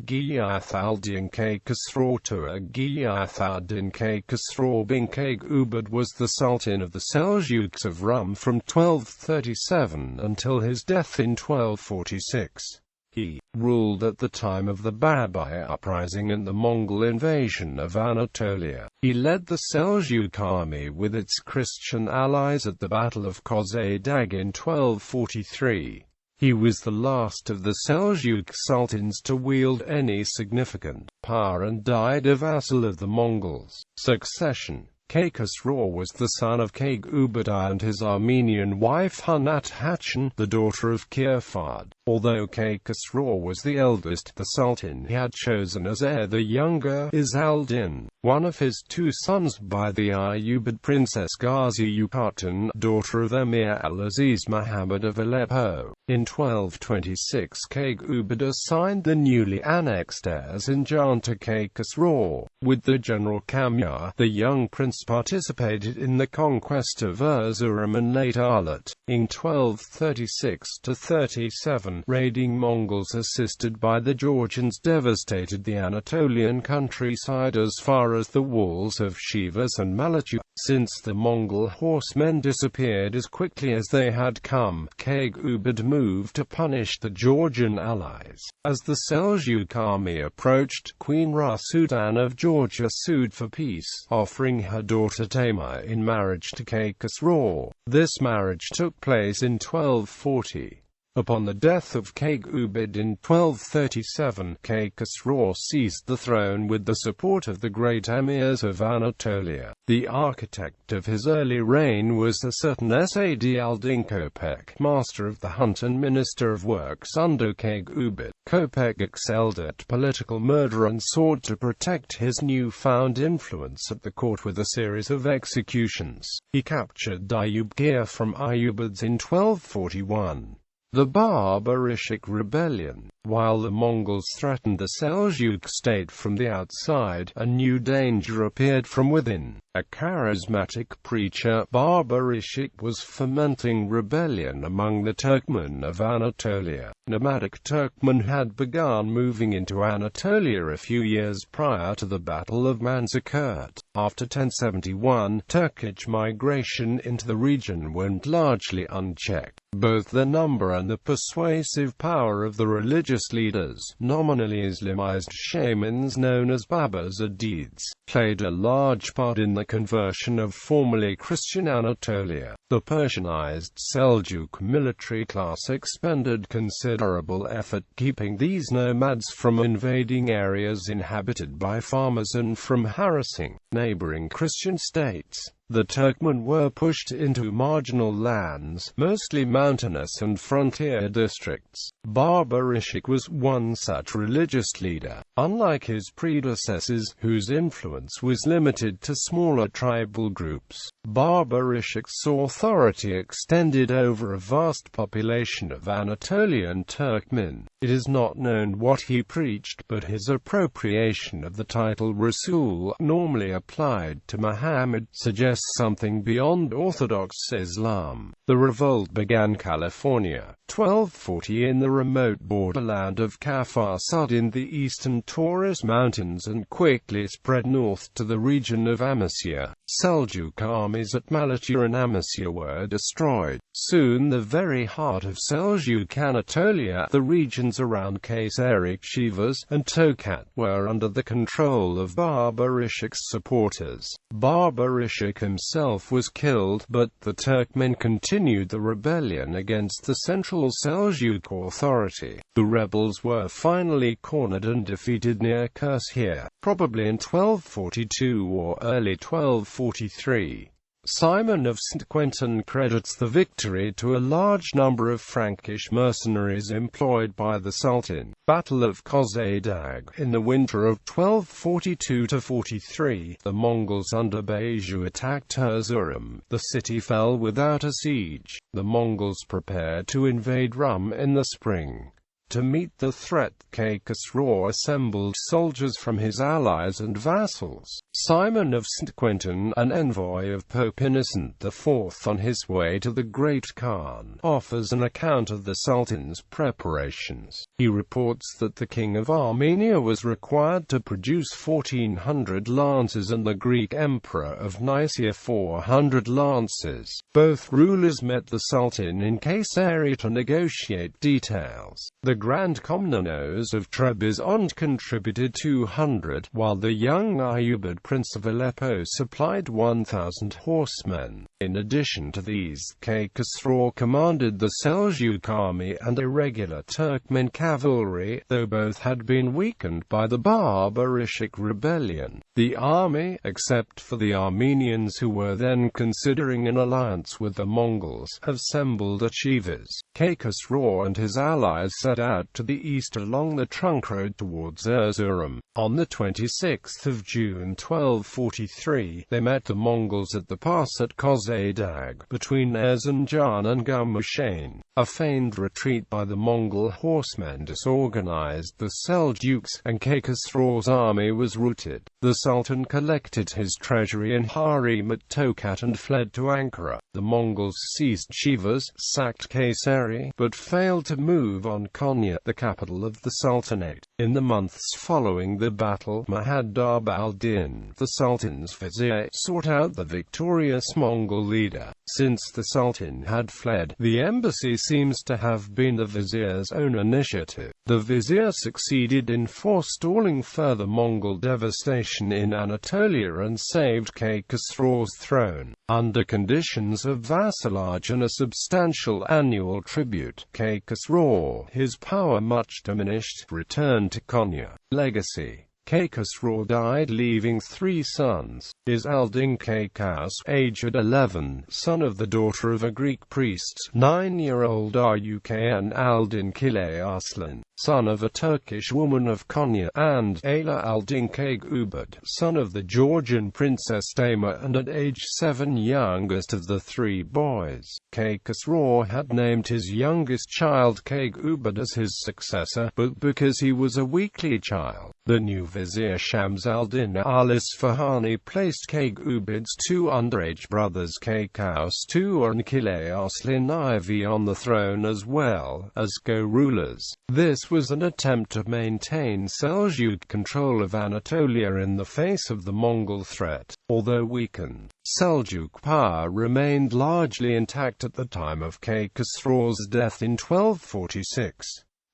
Ghiyath al-Din Kaykhusraw II. Ghiyath ad-Dīn Kaykhusraw bin Kayqubād was the sultan of the Seljuqs of Rûm from 1237 until his death in 1246. He ruled at the time of the Babai uprising and the Mongol invasion of Anatolia. He led the Seljuq army with its Christian allies at the Battle of Köse Dağ in 1243. He was the last of the Seljuq sultans to wield any significant power and died a vassal of the Mongols. Succession. Kaykhusraw was the son of Kayqubād and his Armenian wife Anatolia.He, the daughter of Ghiyāth. Although Kaykhusraw was the eldest, the sultan he had chosen as heir the younger Is al-Din, one of his two sons by the Ayyubid princess Ghaziyah, daughter of Emir al-Aziz Muhammad of Aleppo. In 1226 Kayqubād assigned the newly annexed Erzincan to Kaykhusraw. With the general Kamyar, the young prince participated in the conquest of Erzurum and later Alat. In 1236–37, raiding Mongols assisted by the Georgians devastated the Anatolian countryside as far as the walls of Sivas and Malatu. Since the Mongol horsemen disappeared as quickly as they had come, Kayqubād moved to punish the Georgian allies. As the Seljuq army approached, Queen Sultan of Georgia sued for peace, offering her daughter Tamar in marriage to Kaykhusraw. This marriage took place in 1240. Upon the death of Kayqubād in 1237, Kaykhusraw seized the throne with the support of the great emirs of Anatolia. The architect of his early reign was a certain Sad al-Din Köpek, master of the hunt and minister of works under Kayqubād. Köpek excelled at political murder and sought to protect his newfound influence at the court with a series of executions. He captured Ghiyath from Ayyubids in 1241. The Barber Richek rebellion. While the Mongols threatened the Seljuq state from the outside, a new danger appeared from within. A charismatic preacher, Barber Richek, was fomenting rebellion among the Turkmen of Anatolia. Nomadic Turkmen had begun moving into Anatolia a few years prior to the Battle of Manzikert. After 1071, Turkish migration into the region went largely unchecked. Both the number and the persuasive power of the religious leaders, nominally Islamized shamans known as Babas or Deeds, played a large part in the conversion of formerly Christian Anatolia. The Persianized Seljuk military class expended considerable effort keeping these nomads from invading areas inhabited by farmers and from harassing neighboring Christian states. The Turkmen were pushed into marginal lands, mostly mountainous and frontier districts. Barber Richek was one such religious leader. Unlike his predecessors, whose influence was limited to smaller tribal groups, Barber Richek's authority extended over a vast population of Anatolian Turkmen. It is not known what he preached, but his appropriation of the title Rasul, normally applied to Muhammad, suggests something beyond Orthodox Islam. The revolt began California, 1240, in the remote borderland of Kafka in the eastern Taurus Mountains and quickly spread north to the region of Amasya. Seljuk armies at Malatya and Amasya were destroyed. Soon the very heart of Seljuk Anatolia, the regions around Kayseri, Sivas, and Tokat, were under the control of Barber Richek's supporters. Barber Richek himself was killed, but the Turkmen continued the rebellion against the central Seljuk authority. The rebels were finally cornered and defeated near Köse, probably in 1242 or early 1243. Simon of St. Quentin credits the victory to a large number of Frankish mercenaries employed by the Sultan. Battle of Köse Dağ. In the winter of 1242–43, the Mongols under Baju attacked Erzurum. The city fell without a siege. The Mongols prepared to invade Rûm in the spring. To meet the threat, Kaykhusraw assembled soldiers from his allies and vassals. Simon of St. Quentin, an envoy of Pope Innocent IV on his way to the Great Khan, offers an account of the Sultan's preparations. He reports that the king of Armenia was required to produce 1,400 lances and the Greek emperor of Nicaea 400 lances. Both rulers met the Sultan in Kayseri to negotiate details. The Grand Komnenos of Trebizond contributed 200, while the young Ayyubid Prince of Aleppo supplied 1,000 horsemen. In addition to these, Kaykhusraw commanded the Seljuq army and irregular Turkmen cavalry, though both had been weakened by the Barber Richek rebellion. The army, except for the Armenians who were then considering an alliance with the Mongols, assembled at Chivas. Kaykhusraw and his allies set out to the east along the trunk road towards Erzurum. On the 26th of June 1243, they met the Mongols at the pass at Köse Dağ, between Erzincan and Gümüşhane. A feigned retreat by the Mongol horsemen disorganized the Seljuqs, and Kaykhusraw's army was routed. The Sultan collected his treasury in harem at Tokat and fled to Ankara. The Mongols seized Chivas, sacked Kayseri, but failed to move on Konya, the capital of the Sultanate. In the months following the battle, Muhaddab al-Din, the Sultan's vizier, sought out the victorious Mongol leader. Since the Sultan had fled, the embassy seems to have been the vizier's own initiative. The vizier succeeded in forestalling further Mongol devastation in Anatolia and saved Kaykhusraw's throne. Under conditions of vassalage and a substantial annual tribute, Kaykhusraw, his power much diminished, returned to Konya. Legacy. Kaykhusraw died leaving 3 sons. His eldest Kaykhus, aged 11, son of the daughter of a Greek priest, 9-year-old Rukn al-Din Kaykhusraw, son of a Turkish woman of Konya, and Ala al-Din Kayqubād, son of the Georgian princess Tama, and at age 7 youngest of the 3 boys. Kaykhusraw had named his youngest child Kayqubād as his successor, but because he was a weakly child, the new vizier Shams al-Din al-Isfahani placed Kayqubād's 2 underage brothers Kaykhus II and Kaykhusraw IV on the throne as well as co-rulers. This was an attempt to maintain Seljuq control of Anatolia in the face of the Mongol threat. Although weakened, Seljuq power remained largely intact at the time of Kaykhusraw's death in 1246.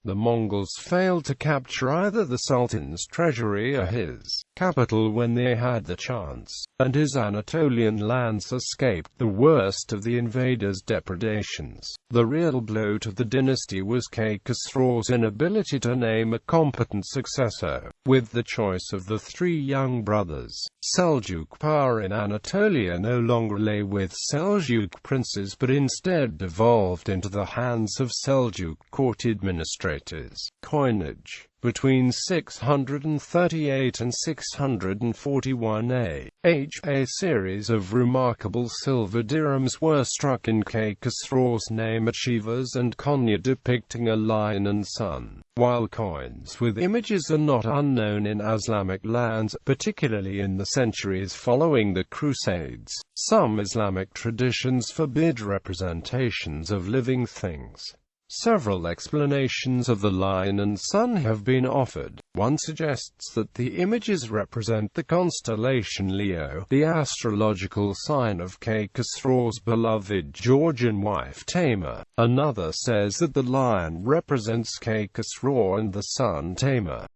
The Mongols failed to capture either the Sultan's treasury or his capital when they had the chance, and his Anatolian lands escaped the worst of the invaders' depredations. The real blow to the dynasty was Kaykhusraw's inability to name a competent successor. With the choice of the 3 young brothers, Seljuq power in Anatolia no longer lay with Seljuq princes but instead devolved into the hands of Seljuq court administrators. Coinage. Between 638 and 641 a series of remarkable silver dirhams were struck in Kaykhusraw's name at Chivas and Konya depicting a lion and sun, while coins with images are not unknown in Islamic lands, particularly in the centuries following the Crusades. Some Islamic traditions forbid representations of living things. Several explanations of the lion and sun have been offered. One suggests that the images represent the constellation Leo, the astrological sign of Kaykhusraw's beloved Georgian wife Tama. Another says that the lion represents Kaykhusraw and the sun Tama.